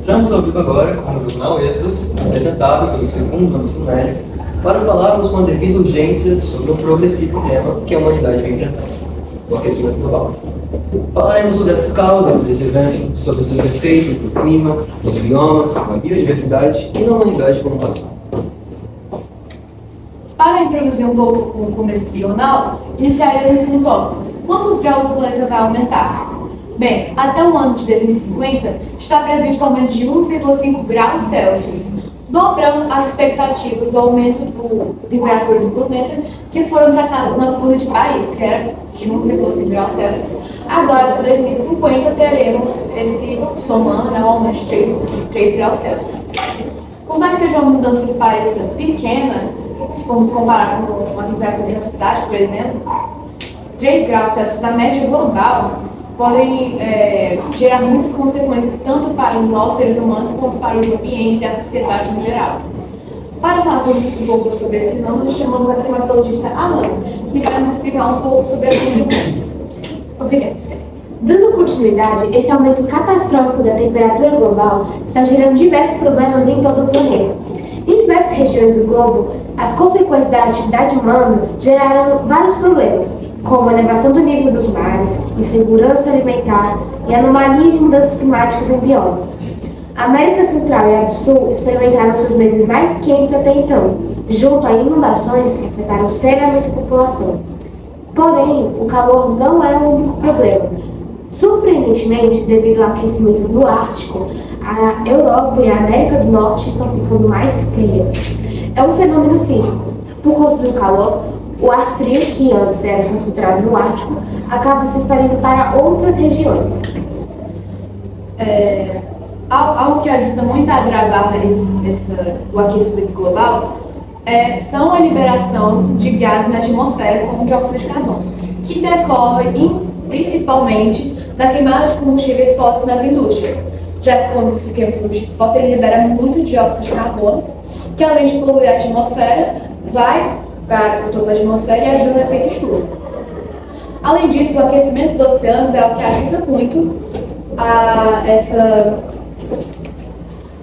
Entramos ao vivo agora com o Jornal Êxodos, apresentado pelo segundo ano do ensino médio, para falarmos com a devida urgência sobre o progressivo tema que a humanidade vem enfrentando, o aquecimento global. Falaremos sobre as causas desse evento, sobre os seus efeitos no clima, nos biomas, na biodiversidade e na humanidade como um todo. Para introduzir um pouco o começo do jornal, iniciaremos com um tópico: quantos graus o planeta vai aumentar? Bem, até o ano de 2050 está previsto um aumento de 1,5 graus Celsius, dobrando as expectativas do aumento da temperatura do planeta que foram tratadas na Acordo de Paris, que era de 1,5 graus Celsius. Agora, até 2050, teremos esse somando, um aumento de 3 graus Celsius. Por mais que seja uma mudança que pareça pequena, se formos comparar com a temperatura de uma cidade, por exemplo, 3 graus Celsius na média global podem gerar muitas consequências tanto para nós, seres humanos, quanto para os ambientes e a sociedade no geral. Para falar um pouco sobre esse tema, nós chamamos a climatologista Alan, que vai nos explicar um pouco sobre as consequências. Obrigada, Steph. Dando continuidade, esse aumento catastrófico da temperatura global está gerando diversos problemas em todo o planeta. Em diversas regiões do globo, as consequências da atividade humana geraram vários problemas, como a elevação do nível dos mares, insegurança alimentar e anomalias de mudanças climáticas em biomas. A América Central e a do Sul experimentaram seus meses mais quentes até então, junto a inundações que afetaram seriamente a população. Porém, o calor não é o único problema. Surpreendentemente, devido ao aquecimento do Ártico, a Europa e a América do Norte estão ficando mais frias. É um fenômeno físico. Por conta do calor, o ar frio, que antes era concentrado no Ártico, acaba se espalhando para outras regiões. Algo que ajuda muito a travar o aquecimento global são a liberação de gases na atmosfera, como o dióxido de carbono, que decorre principalmente da queimada de combustíveis fósseis nas indústrias, já que quando você queima combustível fóssil, ele libera muito dióxido de carbono, que além de poluir a atmosfera, vai para o topo da atmosfera e ajuda no efeito estufa. Além disso, o aquecimento dos oceanos é o que ajuda muito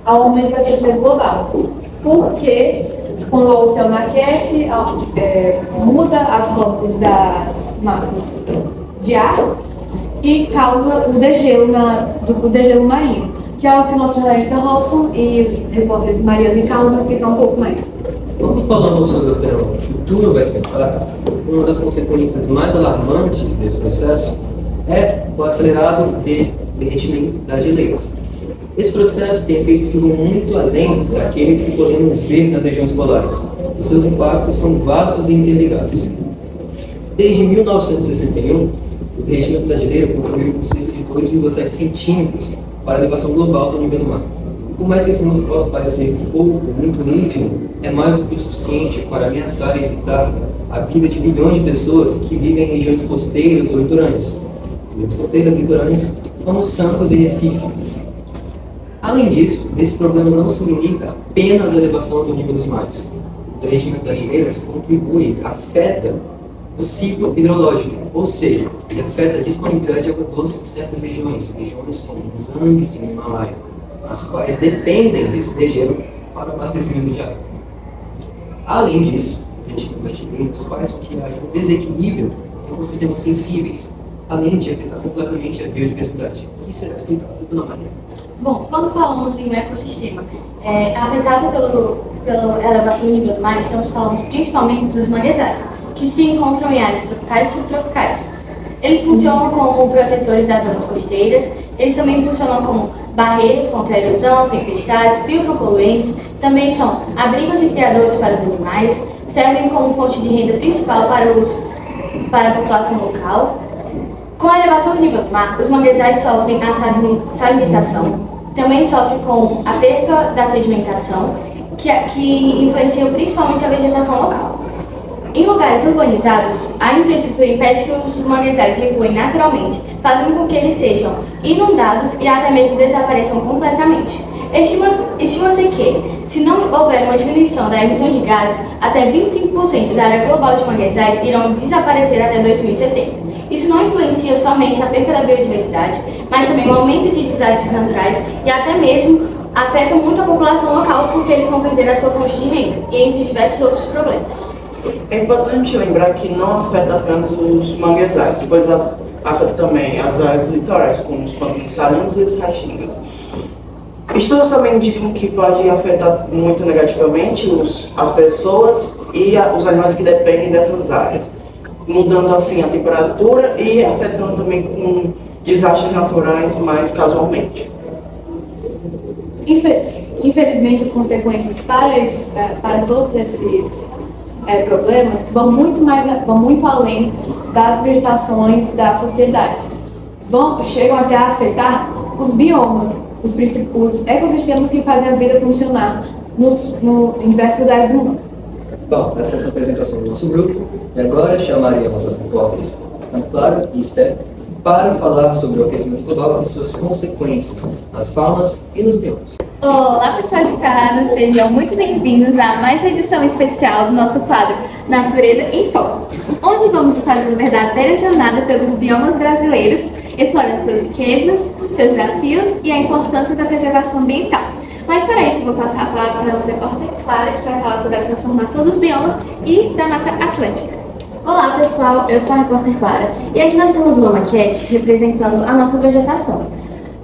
ao aumento do aquecimento global, porque quando o oceano aquece, muda as rotas das massas de ar e causa o degelo marinho, que é o que o nosso jornalista Robson e os repórteres Mariana e Carlos vão explicar um pouco mais. Quando falamos sobre o tema "o futuro vai esquentar", uma das consequências mais alarmantes desse processo é o acelerado derretimento das geleiras. Esse processo tem efeitos que vão muito além daqueles que podemos ver nas regiões polares. Os seus impactos são vastos e interligados. Desde 1961, o derretimento da geleira contribuiu com cerca de 2,7 centímetros para a elevação global do nível do mar. Por mais que esse número possa parecer pouco, muito ínfimo, é mais do que o suficiente para ameaçar e evitar a vida de milhões de pessoas que vivem em regiões costeiras ou litorâneas. Regiões costeiras e litorâneas como Santos e Recife. Além disso, esse problema não se limita apenas à elevação do nível dos mares. O derretimento das geleiras afeta o ciclo hidrológico, ou seja, ele afeta a disponibilidade de água doce em certas regiões como os Andes e o Himalaia, as quais dependem desse degelo para o abastecimento de água. Além disso, o derretimento das geleiras faz com que haja um desequilíbrio em ecossistemas sensíveis, além de afetar completamente a biodiversidade, que será explicado pela Maria. Bom, quando falamos em um ecossistema afetado pela elevação do nível do mar, estamos falando principalmente dos manguezais, que se encontram em áreas tropicais e subtropicais. Eles funcionam como protetores das zonas costeiras, eles também funcionam como barreiras contra a erosão, tempestades, filtram poluentes, também são abrigos e criadores para os animais, servem como fonte de renda principal para a população local. Com a elevação do nível do mar, os manguezais sofrem a salinização, também sofrem com a perda da sedimentação, que influencia principalmente a vegetação local. Em lugares urbanizados, a infraestrutura impede que os manguezais recuem naturalmente, fazendo com que eles sejam inundados e até mesmo desapareçam completamente. Estima-se que, se não houver uma diminuição da emissão de gases, até 25% da área global de manguezais irão desaparecer até 2070. Isso não influencia somente a perda da biodiversidade, mas também o aumento de desastres naturais e até mesmo afeta muito a população local porque eles vão perder a sua fonte de renda, entre diversos outros problemas. É importante lembrar que não afeta apenas os manguezais, pois afeta também as áreas litorais, como os pântanos salinos e os raixingas. Estudos também indicam que pode afetar muito negativamente as pessoas e os animais que dependem dessas áreas, mudando assim a temperatura e afetando também com desastres naturais mais casualmente. Infelizmente, as consequências para todos esses problemas vão muito além das vegetações das sociedades. Chegam até a afetar os biomas, os ecossistemas que fazem a vida funcionar em diversos lugares do mundo. Bom, essa foi a apresentação do nosso grupo, e agora chamaríamos as repórteres, Ana Clara e Esther, para falar sobre o aquecimento global e suas consequências nas faunas e nos biomas. Olá, pessoal de casa, sejam muito bem-vindos a mais uma edição especial do nosso quadro Natureza em Foco, onde vamos fazer uma verdadeira jornada pelos biomas brasileiros, explorando suas riquezas, seus desafios e a importância da preservação ambiental. Mas para isso, vou passar a palavra para a nossa repórter Clara, que vai falar sobre a transformação dos biomas e da Mata Atlântica. Olá pessoal, eu sou a repórter Clara e aqui nós temos uma maquete representando a nossa vegetação.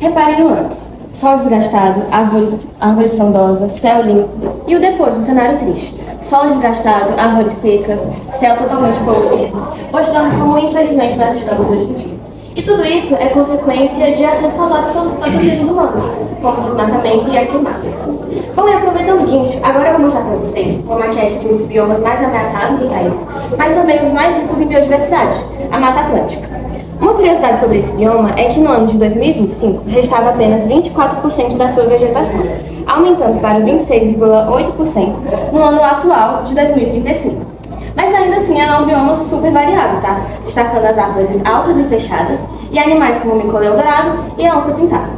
Reparem no antes, solo desgastado, árvores frondosas, céu limpo e o depois, um cenário triste. Solo desgastado, árvores secas, céu totalmente poluído, mostrando como infelizmente nós estamos hoje em dia. E tudo isso é consequência de ações causadas pelos próprios seres humanos, como o desmatamento e as queimadas. Bom, e aproveitando o guincho, agora eu vou mostrar para vocês uma maquete de um dos biomas mais ameaçados do país, mas também os mais ricos em biodiversidade, a Mata Atlântica. Uma curiosidade sobre esse bioma é que no ano de 2025 restava apenas 24% da sua vegetação, aumentando para 26,8% no ano atual de 2035. Mas ainda assim é um bioma super variado, tá? Destacando as árvores altas e fechadas e animais como o mico-leão dourado e a onça pintada.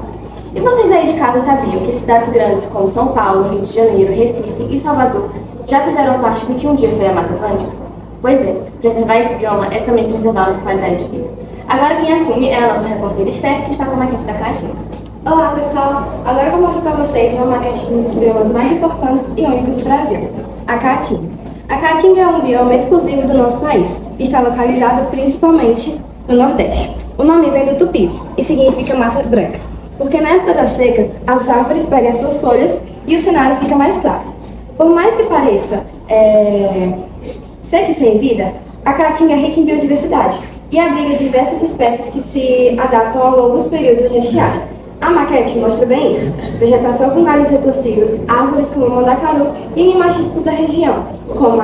E vocês aí de casa sabiam que cidades grandes como São Paulo, Rio de Janeiro, Recife e Salvador já fizeram parte do que um dia foi a Mata Atlântica? Pois é, preservar esse bioma é também preservar nossa qualidade de vida. Agora quem assume é a nossa repórter Esther, que está com a maquete da Caatinga. Olá pessoal, agora eu vou mostrar para vocês uma maquete de um dos biomas mais importantes e únicos do Brasil, a Caatinga. A Caatinga é um bioma exclusivo do nosso país e está localizado principalmente no Nordeste. O nome vem do tupi e significa mata branca, porque na época da seca as árvores perdem as suas folhas e o cenário fica mais claro. Por mais que pareça seca e sem vida, a Caatinga é rica em biodiversidade e abriga diversas espécies que se adaptam a longos períodos de estiagem. A maquete mostra bem isso: vegetação com galhos retorcidos, árvores como o mandacaru e animais típicos da região, como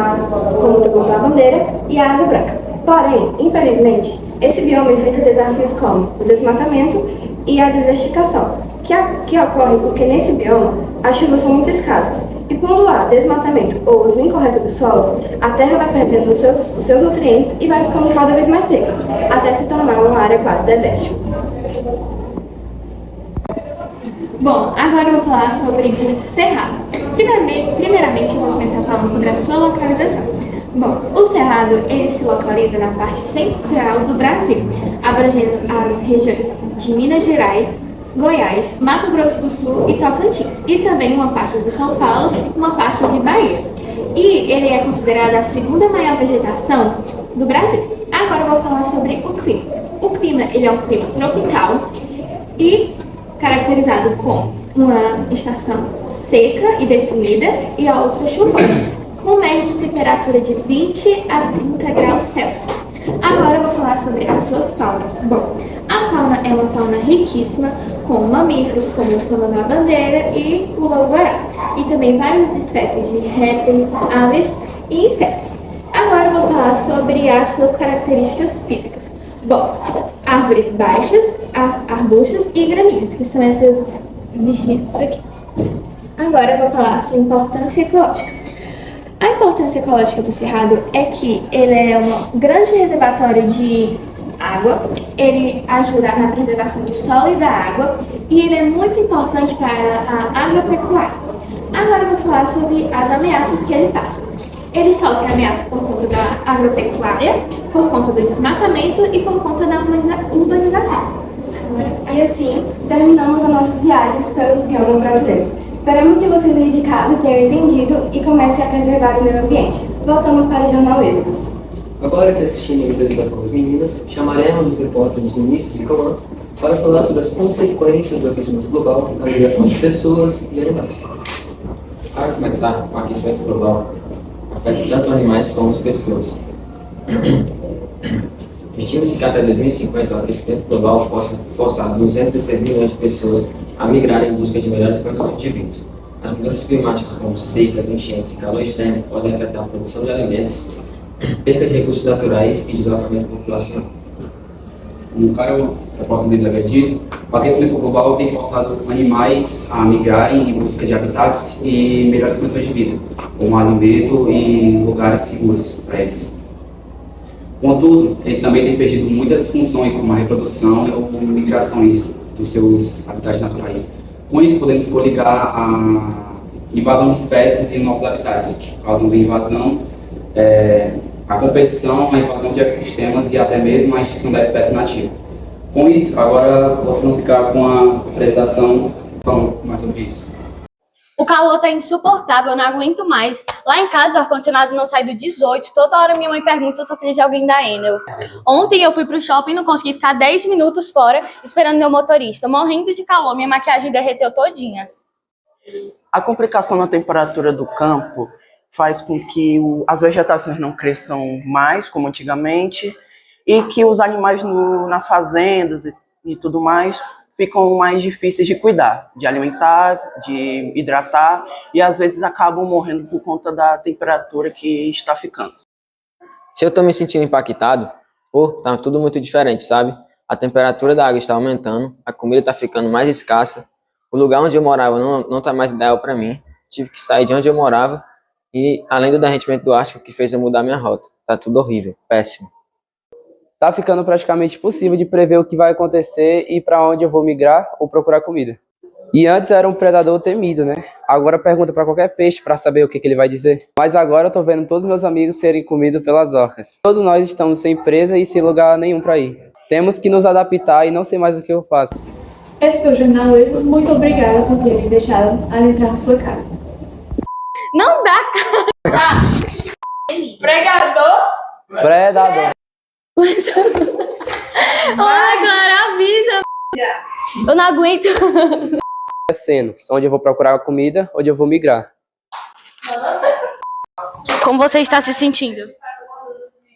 o tucano da bandeira e a asa branca. Porém, infelizmente, esse bioma enfrenta desafios como o desmatamento e a desertificação, que ocorre porque nesse bioma as chuvas são muito escassas. E quando há desmatamento ou uso incorreto do solo, a terra vai perdendo os seus nutrientes e vai ficando cada vez mais seca, até se tornar uma área quase desértica. Bom, agora eu vou falar sobre o Cerrado. Primeiramente, eu vou começar falando sobre a sua localização. Bom, o Cerrado, ele se localiza na parte central do Brasil, abrangendo as regiões de Minas Gerais, Goiás, Mato Grosso do Sul e Tocantins, e também uma parte de São Paulo e uma parte de Bahia. E ele é considerado a segunda maior vegetação do Brasil. Agora eu vou falar sobre o clima. O clima, ele é um clima tropical e caracterizado com uma estação seca e definida e a outra chuvosa, com média de temperatura de 20 a 30 graus Celsius. Agora eu vou falar sobre a sua fauna. Bom, a fauna é uma fauna riquíssima, com mamíferos como o tamanduá-bandeira e o lobo-guará, e também várias espécies de répteis, aves e insetos. Agora eu vou falar sobre as suas características físicas. Bom, árvores baixas, arbustos e gramíneas, que são essas bichinhas aqui. Agora eu vou falar a sua importância ecológica. A importância ecológica do Cerrado é que ele é um grande reservatório de água, ele ajuda na preservação do solo e da água e ele é muito importante para a agropecuária. Agora eu vou falar sobre as ameaças que ele passa. Ele sofre ameaça por conta da agropecuária, por conta do desmatamento e por conta da urbanização. E assim, terminamos as nossas viagens pelos biomas brasileiros. Esperamos que vocês aí de casa tenham entendido e comecem a preservar o meio ambiente. Voltamos para o Jornal Êxodos. Agora que assistimos a apresentação das meninas, chamaremos os repórteres Vinícius e Cauã para falar sobre as consequências do aquecimento global na migração de pessoas e animais. Para começar, o aquecimento global afeta tanto animais como as pessoas. Estima-se que até 2050 o aquecimento global possa forçar 206 milhões de pessoas a migrarem em busca de melhores condições de vida. As mudanças climáticas, como secas, enchentes e calor extremo, podem afetar a produção de alimentos, perda de recursos naturais e deslocamento populacional. Como o cara repórter havia dito, o aquecimento global tem forçado animais a migrarem em busca de habitats e melhores condições de vida, como alimento e lugares seguros para eles. Contudo, eles também têm perdido muitas funções, como a reprodução ou migrações dos seus habitats naturais. Com isso, podemos coligar a invasão de espécies em novos habitats, causando a invasão, a competição, a invasão de ecossistemas e até mesmo a extinção da espécie nativa. Com isso, agora vocês vão ficar com a apresentação falando mais sobre isso. O calor tá insuportável, eu não aguento mais. Lá em casa o ar-condicionado não sai do 18. Toda hora minha mãe pergunta se eu sou filha de alguém da Enel. Ontem eu fui pro shopping e não consegui ficar 10 minutos fora esperando meu motorista. Morrendo de calor, minha maquiagem derreteu todinha. A complicação na temperatura do campo faz com que as vegetações não cresçam mais, como antigamente, e que os animais nas fazendas e tudo mais ficam mais difíceis de cuidar, de alimentar, de hidratar, e às vezes acabam morrendo por conta da temperatura que está ficando. Se eu estou me sentindo impactado, tá tudo muito diferente, sabe? A temperatura da água está aumentando, a comida está ficando mais escassa, o lugar onde eu morava não está mais ideal para mim, tive que sair de onde eu morava, e além do derretimento do Ártico que fez eu mudar minha rota. Tá tudo horrível, péssimo. Tá ficando praticamente impossível de prever o que vai acontecer e para onde eu vou migrar ou procurar comida. E antes era um predador temido, né? Agora pergunta para qualquer peixe para saber o que ele vai dizer. Mas agora eu tô vendo todos meus amigos serem comidos pelas orcas. Todos nós estamos sem presa e sem lugar nenhum para ir. Temos que nos adaptar e não sei mais o que eu faço. Esse foi o Jornal Êxodos. Muito obrigada por terem deixado a entrar na sua casa. Não dá, Predador. Olha, Clara, avisa. Eu não aguento. Descendo, onde eu vou procurar comida, onde eu vou migrar. Como você está se sentindo?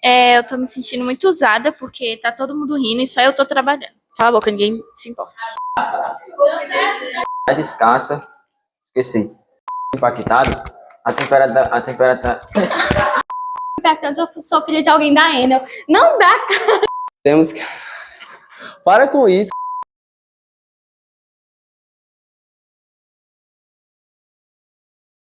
Eu tô me sentindo muito usada porque tá todo mundo rindo e só eu tô trabalhando. Cala a boca, ninguém se importa. Mais escassa, esqueci. Impactado, a temperatura Impactante, eu sou filha de alguém da Enel. Não dá. Temos que... Para com isso.